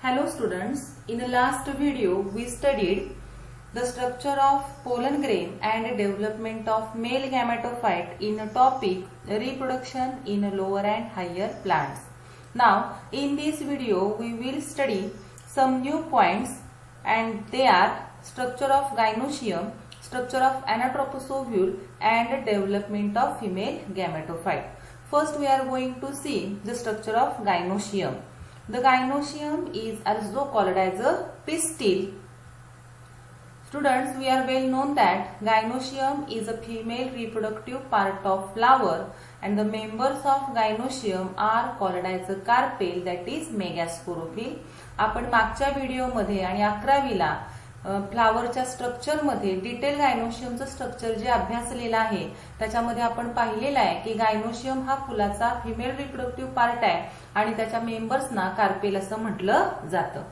Hello students, in the last video we studied the structure of pollen grain and development of male gametophyte in a topic reproduction in lower and higher plants. Now in this video we will study some new points and they are structure of gynoecium, structure of anatropous ovule and development of female gametophyte. First we are going to see the structure of gynoecium. The gynoecium is also called as a pistil. Students, we are well known that gynoecium is a female reproductive part of flower and the members of gynoecium are called as a carpel, that is megasporophyll. आपण मागच्या व्हिडिओमध्ये आणि 11वीला फ्लावरच्या structure मध्ये detail गायनोशियमचं structure जे अभ्यासलेलं आहे त्याच्यामध्ये आपण पाहिलेलं आहे की गायनोशियम हा फुलाचा फिमेल रिप्रोडक्टिव्ह पार्ट आहे आणि त्याच्या मेंबर्सना कार्पेल असं म्हटलं जातं.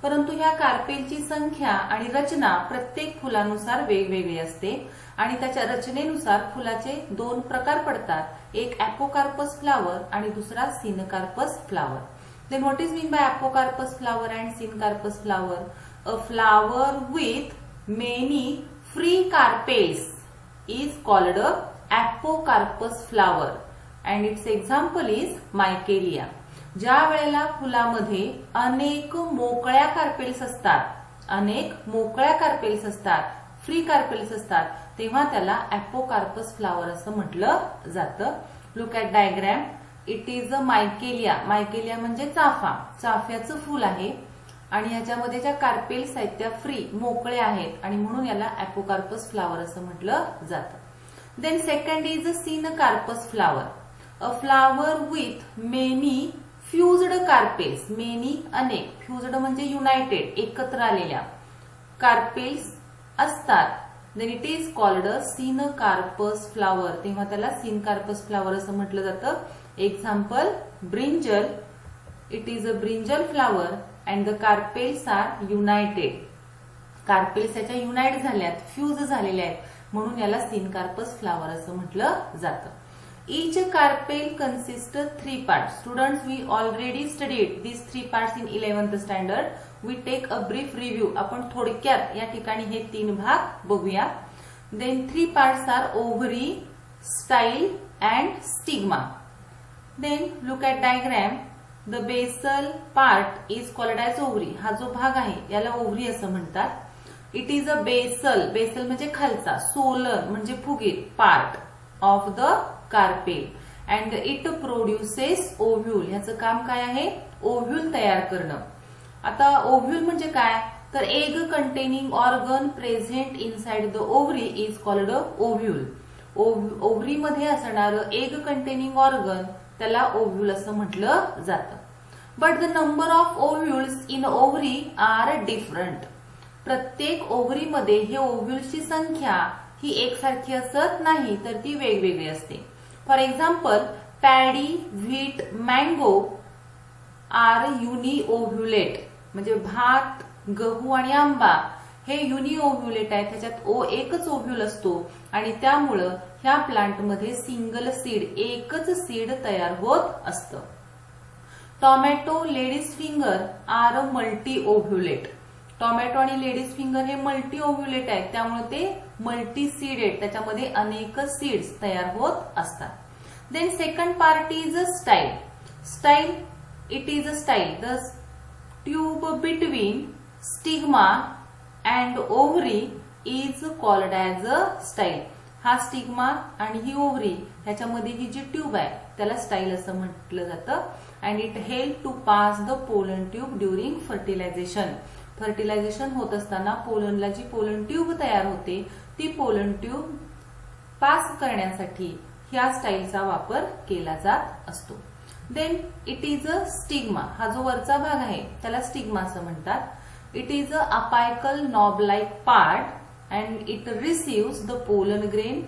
परंतु ह्या कार्पेलची संख्या आणि रचना प्रत्येक फुलानुसार वेगवेगळी असते आणि त्याच्या रचनेनुसार फुलाचे दोन प्रकार पडतात, एक अपोकार्पस फ्लावर आणि दुसरा syncarpous flower. Then what is mean by apocarpous flower and syncarpous flower? A flower with many free carpels is called a apocarpus flower and its example is michelia. ज्या वेळेला फुलामध्ये अनेक मोकळ्या कार्पेल्स असतात, फ्री कार्पेल्स असतात, तेव्हा त्याला अपोकार्पस flower असं म्हटलं जातं. Look at diagram. It is a michelia. Michelia म्हणजे चाफा, चाफ्याचं फुल आहे आणि याच्यामध्ये ज्या कार्पेल्स आहेत त्या फ्री मोकळे आहेत आणि म्हणून याला अपोकार्पस फ्लावर असं म्हटलं जातं. Then second is a syncarpous flower. A flower with many fused carpels. Many अनेक, फ्युज्ड म्हणजे युनायटेड, एकत्र आलेल्या कार्पेल्स असतात. Then it is called a syncarpous flower. तेव्हा त्याला सिनकार्पस फ्लावर असं म्हटलं जातं. Example brinjal. It is a brinjal flower and the carpels are united. Carpels याच्या युनाइट झाल्यात, फ्यूज झालेल्या आहेत, म्हणून याला सिनकार्पस फ्लावर असं म्हटलं जातं. Each carpel consists of 3 parts. Students, we already studied these 3 parts in 11th standard. We take a brief review. आपण थोडक्यात या ठिकाणी हे 3 भाग बघूया. Then 3 parts are ovary, style and stigma. Then look at diagram. The basal part is called as ovary. हा जो भाग आहे याला ओव्हरी असं म्हणतात. It is a basal. Basal म्हणजे खालचा, सोलर म्हणजे फुगीर part of the carpel and it produces ovule. ह्याचं काम काय आहे? ओव्ह्यूल तयार करणं. आता ओव्ह्यूल म्हणजे काय? तर egg containing organ present inside the ovary is called ovule. Ovary मध्ये असणारं एग कंटेनिंग ऑर्गन त्याला ओव्ह्यूल असं म्हटलं जातं. But the number of ovules in ovary are different. प्रत्येक ओव्हरीमध्ये हे ओव्ह्यूल्सची संख्या ही एकसारखी असत नाही, तर ती वेगवेगळी असते. For example paddy, wheat, mango are uniovulate. म्हणजे भात, गहू आणि आंबा हे युनी ओव्ह्युलेट आहेत. त्याच्यात एकच ओव्ह्यूल असतो आणि त्यामुळं ह्या प्लांटमध्ये सिंगल सीड, एकच सीड तयार होत असतं. Tomato, ladies finger are multiovulate. Tomato आणि लेडीज फिंगर हे मल्टी ओव्ह्युलेट आहेत, त्यामुळे ते मल्टी सीडेड, त्याच्यामध्ये अनेक सीड्स तयार होत असतात. Then second part is a style. Style, it is a style. The tube between stigma and ovary is called as a style. हा स्टिग्मा आणि ही ओव्हरी ह्याच्यामध्ये ही जी ट्यूब आहे त्याला स्टाईल असं म्हटलं जातं. And it help to pass the pollen tube during fertilisation. Fertilisation होत असताना पोलनला जी पोलन ट्यूब तयार होते ती पोलन ट्यूब पास करण्यासाठी ह्या स्टाईलचा वापर केला जात असतो. Then it is a stigma. हा जो वरचा भाग आहे त्याला स्टिग्मा असं म्हणतात. It is a apical knob like part and it receives the pollen grain.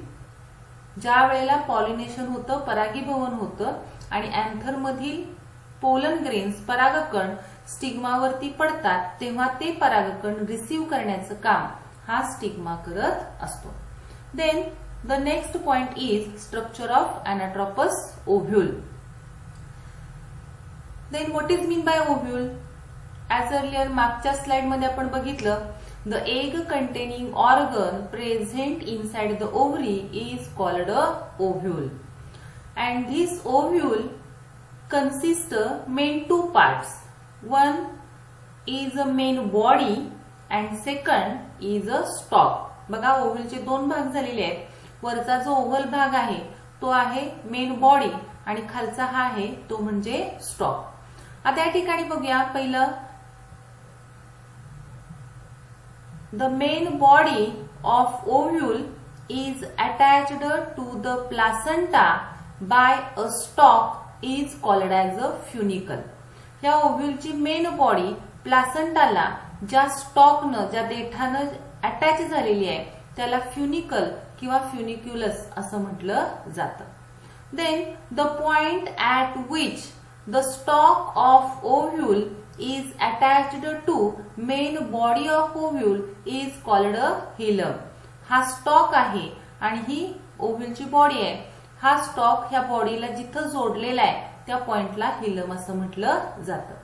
ज्या वेळेला पॉलिनेशन होतं, परागीभवन होतं आणि अँथर मधील पोलन ग्रेन्स, परागकण स्टिग्मावरती पडतात, तेव्हा ते परागकण रिसीव्ह करण्याचं काम हा स्टिग्मा करत असतो. Then the next point is structure of anatropous ovule. Then what is mean by ovule? As earlier मागच्या स्लाइड मध्ये आपण बघितलं, the egg containing organ present inside the ovary is called a ovule. And this ovule consist main two parts. One is a main body and second is a stalk. बघा ओव्हलचे दोन भाग झालेले आहेत. वरचा जो ओव्हल भाग आहे तो आहे मेन बॉडी आणि खालचा हा आहे तो म्हणजे स्टॉक. आता या ठिकाणी बघूया पहिलं, the main body of ovule is attached to the placenta by a stalk is called as a funicle. या ओव्ह्यूलची मेन बॉडी प्लासेंटाला ज्या स्टॉकनं ज्या देठानं अटॅच झालेली आहे त्याला फ्युनिकल किंवा फ्युनिक्युलस असं म्हटलं जातं. Then the point at which the stalk of ovule is attached to main body of ovule is called a hilum. हा स्टॉक आहे आणि ही ओव्ह्यूलची बॉडी आहे. हा स्टॉक ह्या बॉडीला जिथं जोडलेला आहे त्या पॉइंटला हिलम असं म्हटलं जातं.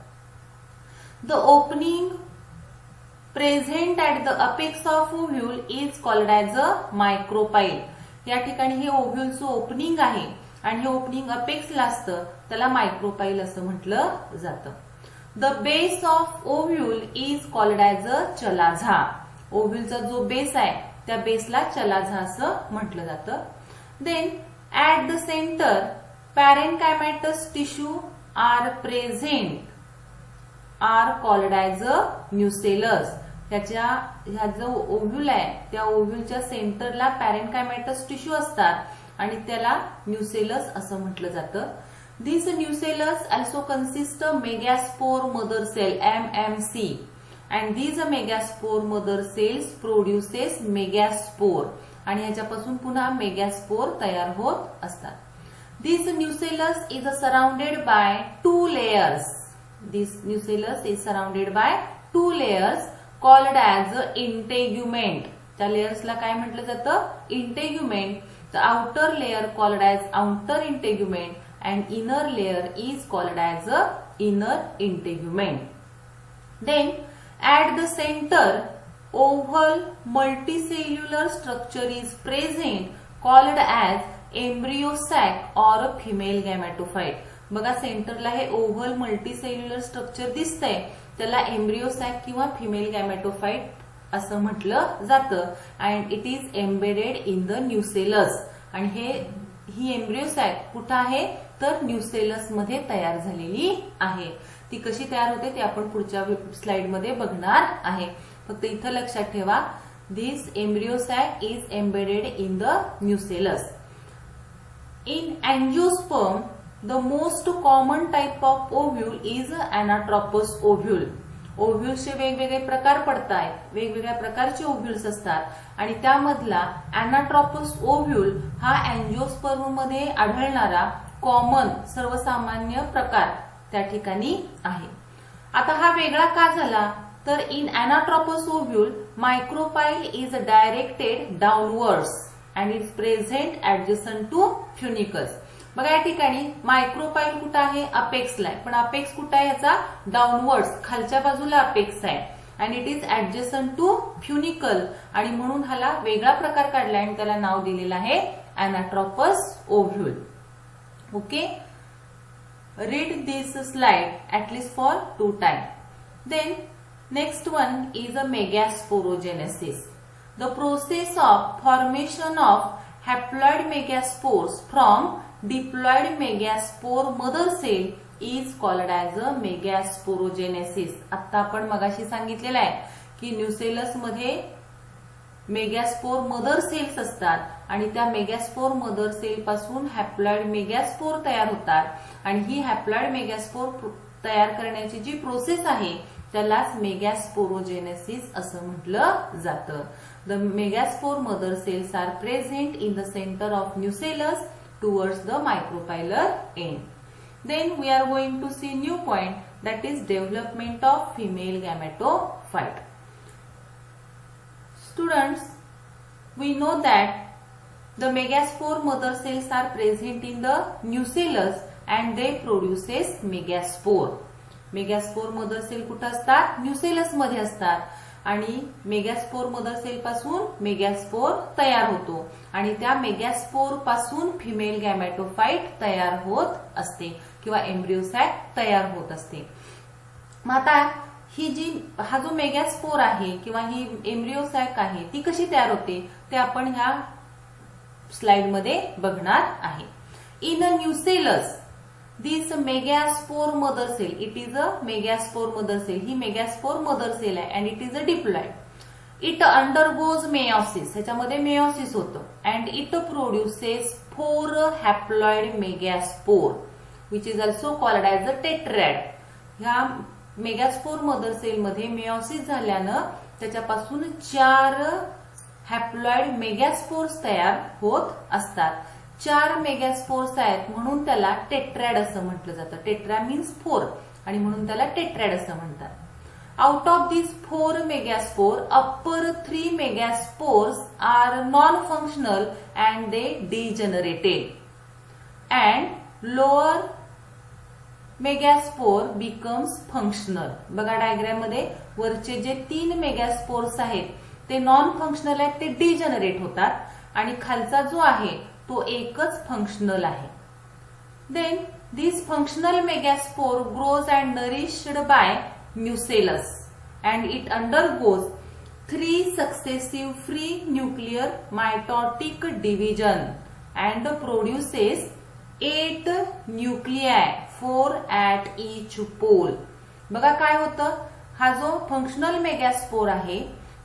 The opening present at the apex of ovule is called as a micropyle. या ठिकाणी हे ओव्ह्यूलचं ओपनिंग आहे आणि हे ओपनिंग अपेक्सला असतं त्याला मायक्रोपाईल असं म्हटलं जातं. The base of ovule is called as a chalaza. ओव्ह्यूलचा जो बेस आहे त्या बेसला चलाझा असं म्हटलं जातं. Then at the center parenchymatous tissue are present are called as a nucellus. ह्या जो ओव्ह्यूल आहे त्या ओव्ह्यूलच्या सेंटरला पॅरेनकायमॅटस टिश्यू असतात आणि त्याला न्यूसेलस असं म्हटलं जातं. This nucellus also consist megaspore mother cell MMC and these megaspore mother cells produces megaspore आणि ह्याच्यापासून पुन्हा मेगॅस्पोर तयार होत असतात. This nucellus is surrounded by two layers. This nucellus is surrounded by two layers called as integument. त्या लेयर्सला काय म्हटलं जातं? Integument. The outer layer called as outer integument and inner layer is called as inner integument. Then at the centre oval multicellular structure is present called as embryo sac or a female gametophyte. बघा सेंटरला हे oval multicellular structure दिसतंय त्याला embryo sack किंवा female गॅमेटोफाइट असं म्हटलं जातं. And it is embedded in the nucellus. आणि ही एम्ब्रियो सॅक कुठं आहे तर न्यूसेलस मध्ये तयार झालेली आहे. ती कशी तयार होते ते आपण पुढच्या स्लाइडमध्ये बघणार आहे. फक्त इथं लक्षात ठेवा, this embryo sac is embedded in the nucellus. In angiosperm the most common type of ovule is anatropous ovule. ओव्ह्यूल्सचे वेगवेगळे प्रकार पडतात, वेगवेगळ्या प्रकारचे ओव्ह्यूल्स असतात आणि त्यामधला अॅनाट्रॉपस ओव्ह्यूल हा अँजिओस्पर्म मध्ये आढळणारा कॉमन सर्वसामान्य प्रकार त्या ठिकाणी आहे. आता हा वेगळा का झाला तर in anatropous ovule micropyle is directed downwards and it's present adjacent to funiculus. बघा या ठिकाणी मायक्रोपाईल कुठं आहे? अपेक्सला आहे. पण अपेक्स कुठं आहे याचा? डाऊनवर्ड्स, खालच्या बाजूला अपेक्स आहे and it is adjacent to funicle आणि म्हणून ह्याला वेगळा प्रकार काढला आणि त्याला नाव दिलेलं आहे anatropous ovule. Okay, read this slide at least for 2 times. Then next one is a megasporogenesis. The process of formation of haploid megaspores from diploid megaspore mother cell is called as a megasporogenesis. आता आपण मगाशी सांगितलेलं आहे की nucellus मध्ये मेगॅस्पोर mother cells असतात आणि त्या मेगॅस्पोर मदर सेल पासून हॅप्लॉइड मेगॅस्पोर तयार होतात आणि ही हॅप्लॉइड मेगॅस्पोर तयार करण्याची जी प्रोसेस आहे त्यालाच मेगॅस्पोरोजेनेसिस असं म्हटलं जातं. The megaspore mother cells are present in the centre of nucellus towards the micropylar end. Then we are going to see new point that is development of female gametophyte. Students, we know that the megaspore mother cells are present in the nucellus and they produces megaspore. Megaspore mother cell कुठं असतात? Nucellus मध्ये असतात. आणि megaspore mother cell पासून megaspore तयार होतो आणि त्या मेगास्पोर पासून फिमेल गॅमेटोफाइट तयार होत असते किंवा एम्ब्रिओसॅक तयार होत असते. मग आता हा जो मेगास्पोर आहे किंवा ही एम्ब्रिओसॅक आहे ती कशी तयार होते ते आपण ह्या स्लाइड मध्ये बघणार आहे. In a nucellus this megaspore mother cell, it is a megaspore mother cell, ही मेगास्पोर मदर सेल आहे and it is a diploid. It undergoes meiosis, ह्याच्यामध्ये मेयोसिस होतं and it produces 4 haploid megaspore which is also called as a tetrad. ह्या megaspore mother cell मध्ये meiosis झाल्यानं त्याच्यापासून 4 haploid megaspores तयार होत असतात. 4 मेगास्पोर्स आहेत म्हणून त्याला टेट्रॅड असं म्हटलं जातं. टेट्रा मीन्स 4 आणि म्हणून त्याला टेट्रॅड असं म्हणतात. Out of this 4 megaspore upper 3 megaspores are non functional and they degenerated and lower megaspore becomes functional. बघा डायग्राम मध्ये वरचे जे 3 मेगास्पोर्स आहेत ते नॉन फंक्शनल आहेत, ते डिजनरेट होतात आणि खालचा जो आहे तो एकच फंक्शनल आहे. Then this functional megaspore grows and nourished by nucellus and it undergoes 3 successive free nuclear mitotic division and produces 8 nuclei 4 at each pole. बघा काय होतं, हा जो फंक्शनल मेगास्पोर आहे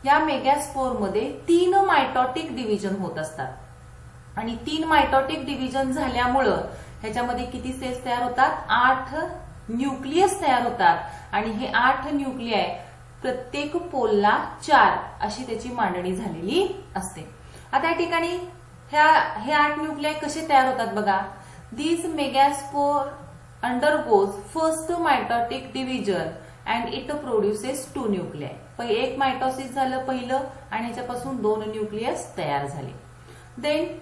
या मेगास्पोर मध्ये 3 मायटॉटिक डिव्हिजन होत असतात आणि 3 मायटॉटिक डिव्हिजन झाल्यामुळं ह्याच्यामध्ये किती सेल्स तयार होतात? 8 न्यूक्लियस तयार होतात आणि हे 8 न्यूक्लियाय प्रत्येक पोलला 4 अशी त्याची मांडणी झालेली असते. आता या ठिकाणी हे 8 न्यूक्लियाय कसे तयार होतात बघा. This megaspore undergoes first mitotic division and it produces 2 nuclei. एक मायटोसिस झालं पहिलं आणि ह्याच्यापासून 2 न्यूक्लियस तयार झाले. Then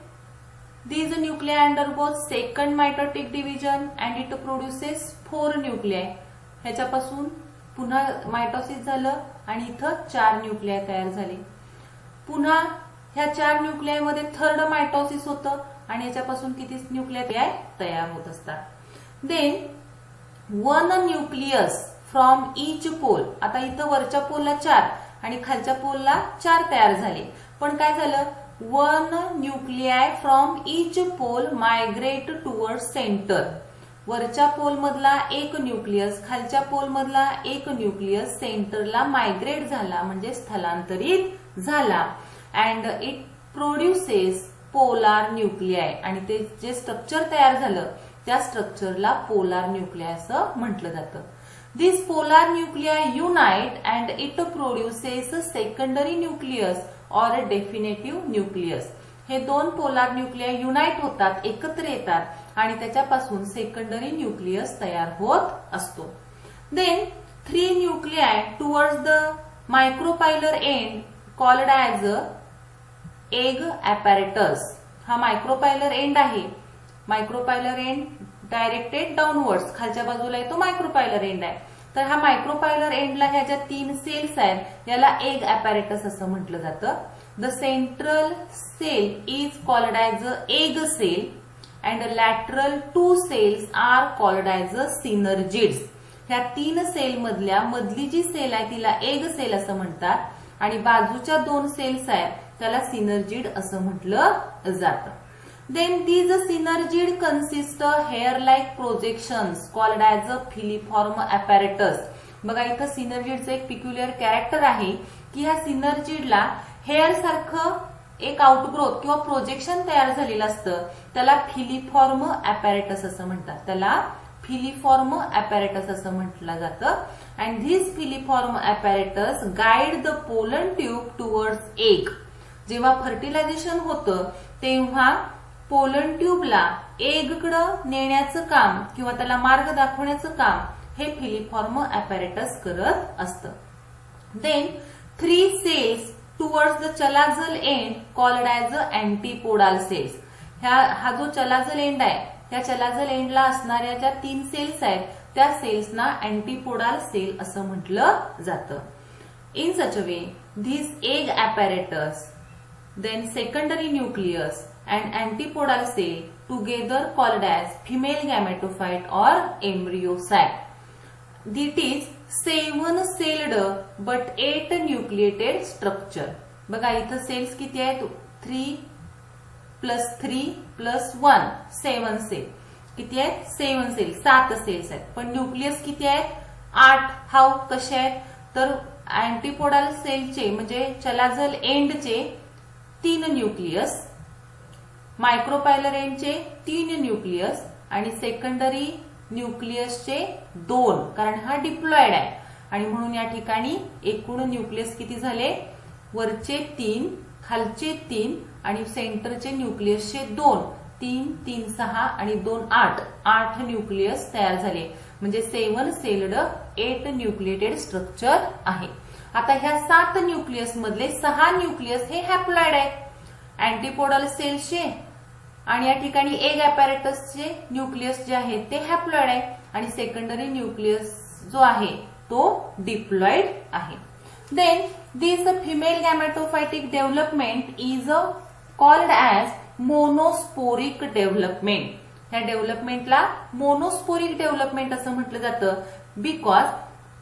these nuclei undergoes second mitotic division and it produces 4 nuclei. ह्याच्यापासून पुन्हा मायटोसिस झालं आणि इथं 4 न्यूक्लियाय तयार झाले. पुन्हा ह्या 4 न्यूक्लियाय मध्ये थर्ड मायटोसिस होतं आणि ह्याच्यापासून किती न्यूक्लियाय तयार होत असतात. Then 1 nucleus from each pole. आता इथं वरच्या पोलला 4 आणि खालच्या पोलला 4 तयार झाले, पण काय झालं 1 nuclei from each pole migrate toward centre. वरच्या पोल मधला 1 न्यूक्लियस, खालच्या पोल मधला 1 न्यूक्लियस सेंटरला मायग्रेट झाला म्हणजे स्थलांतरित झाला. And it produces polar nuclei आणि ते जे स्ट्रक्चर तयार झालं त्या स्ट्रक्चरला पोलार न्यूक्लियाय असं म्हटलं जातं. This polar nuclei unite and it produces secondary nucleus or a definitive nucleus. हे 2 पोलार न्यूक्लियाय युनाइट होतात, एकत्र येतात आणि त्याच्यापासून सेकंडरी न्यूक्लियस तयार होत असतो. Then 3 nuclei towards the micropylar end called as egg apparatus. हा मायक्रोपायलर एंड आहे. मायक्रोपायलर एंड डायरेक्टेड डाऊनवर्ड्स, खालच्या बाजूला येतो मायक्रोपायलर एंड आहे. तर हा मायक्रोपायलर एंडला ह्या ज्या 3 सेल्स आहेत याला एग ॲपॅरेटस असं म्हटलं जातं. The central cell is called as a egg cell and lateral 2 cells are called as a synergids. ह्या 3 सेल मधल्या मधली जी सेल आहे तिला एग सेल असं म्हणतात आणि बाजूच्या 2 सेल्स आहेत त्याला सिनर्जिड असं म्हटलं जातं. Then these synergid consist hair-like projections called as a filiform apparatus. बघा इथं सिनर्जिडचं एक पिक्युलियर कॅरेक्टर आहे की ह्या सिनर्जिडला हेअर सारखं एक आउटग्रोथ किंवा प्रोजेक्शन तयार झालेलं असतं, त्याला फिलिफॉर्म ॲपॅरेटस असं म्हणतात. त्याला फिलिफॉर्म ॲपॅरेटस असं म्हटलं जातं. And this filiform apparatus guide the pollen tube towards egg. जेव्हा फर्टिलायझेशन होतं तेव्हा पोलन ट्यूबला एगकडं नेण्याचं काम किंवा त्याला मार्ग दाखवण्याचं काम हे फिलिफॉर्म ॲपॅरेटस करत असतं. Then 3 cells towards the chalazal end called as antipodal cells. हा जो चलाझल एंड आहे त्या चलाझल एंडला असणाऱ्या ज्या 3 सेल्स आहेत त्या सेल्सना अँटीपोडाल सेल असं म्हटलं जातं. In such a way this egg apparatus, then secondary nucleus and antipodal cell together called as female gametophyte or embryo sac. It is 7-celled but 8 nucleated structure. बघा इथं सेल्स किती आहेत? 3 + 3 + 1 7 सेल. किती आहेत? 7 सेल, 7 सेल्स आहेत. पण nucleus किती आहेत? 8. हाऊ कसे आहेत? तर अँटीपोडाल सेलचे म्हणजे चलाझल एंडचे 3 न्यूक्लियस, मायक्रोपायलर एंडचे 3 न्यूक्लियस आणि सेकंडरी न्यूक्लियसचे 2, कारण हा डिप्लॉइड आहे आणि म्हणून या ठिकाणी एकूण न्यूक्लियस किती झाले? वरचे 3, खालचे 3 आणि सेंटरचे न्यूक्लियसचे 2. 3, 3, 6 आणि 2, 8. 8 न्यूक्लियस तयार झाले. म्हणजे 7 सेल्ड 8 न्यूक्लिएटेड स्ट्रक्चर आहे. आता ह्या 7 न्यूक्लियस मधले 6 न्यूक्लियस हे हॅप्लॉइड आहेत अँटीपोडल सेल्सचे आणि या ठिकाणी एग apparatusचे न्यूक्लियस जे आहेत ते हॅप्लॉइड आहे आणि सेकंडरी न्यूक्लियस जो आहे तो डिप्लॉइड आहे. Then this female gametophytic development is called as monosporic development. ह्या डेव्हलपमेंटला मोनोस्पोरिक डेव्हलपमेंट असं म्हटलं जातं because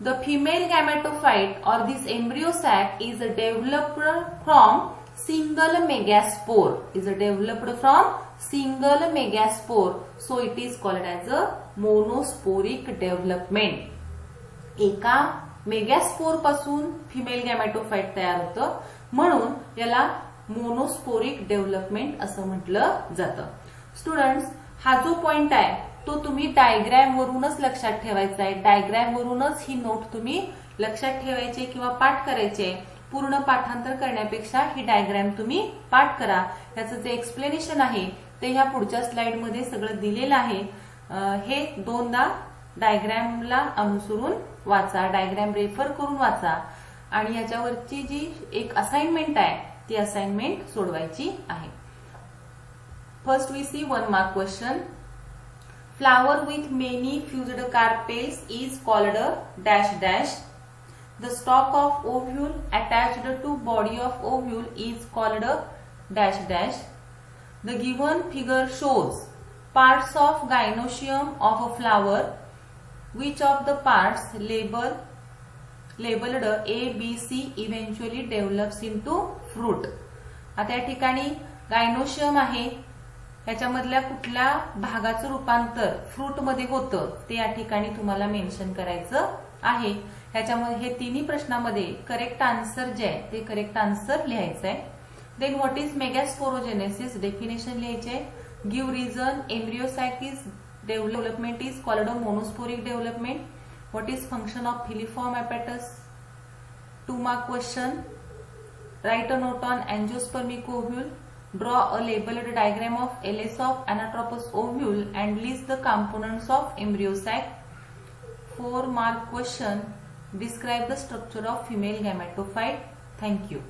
the female gametophyte or this embryo sac is developed from single megaspore. Is developed from single megaspore. So it is called as a monosporic development. एका megaspore पासून female गॅमेटोफाइट तयार होतं म्हणून याला मोनोस्पोरिक डेव्हलपमेंट असं म्हटलं जातं. स्टुडंट्स, हा जो पॉइंट आहे तो तुम्ही डायग्रॅम वरूनच लक्षात ठेवायचा आहे. डायग्रॅम वरूनच ही नोट तुम्ही लक्षात ठेवायची किंवा पाठ करायचे. पूर्ण पाठांतर करण्यापेक्षा ही डायग्रॅम तुम्ही पाठ करा. याचं जे एक्सप्लेनेशन आहे ते ह्या पुढच्या स्लाइडमध्ये सगळं दिलेलं आहे. हे 2दा डायग्रॅमला अनुसरून वाचा, डायग्रॅम रेफर करून वाचा आणि याच्यावरची जी एक असाइनमेंट आहे ती असाइनमेंट सोडवायची आहे. First we see 1 mark question. Flower with many fused carpels is called a dash dash. The stalk of ovule attached to body of ovule is called a dash dash. The given figure shows parts of gynoecium of a flower. Which of the parts labeled A, B, C eventually develops into fruit. आता या ठिकाणी gynoecium आहे, याच्यामधल्या कुठल्या भागाचं रूपांतर fruit मध्ये होतं ते या ठिकाणी तुम्हाला मेन्शन करायचं आहे. ह्याच्यामध्ये हे तिन्ही प्रश्नामध्ये करेक्ट आन्सर जे आहे ते करेक्ट आन्सर लिहायचं आहे. Then what is megasporogenesis, definition लिहायचे. Give reason embryo sac is development is called a monosporic development. What is function of filiform apparatus. 2 mark question. Write a note on angiospermic ovule. Draw a labeled diagram of LS of anatropous ovule and list the components of embryo sac. 4 mark question. Describe the structure of female gametophyte. Thank you.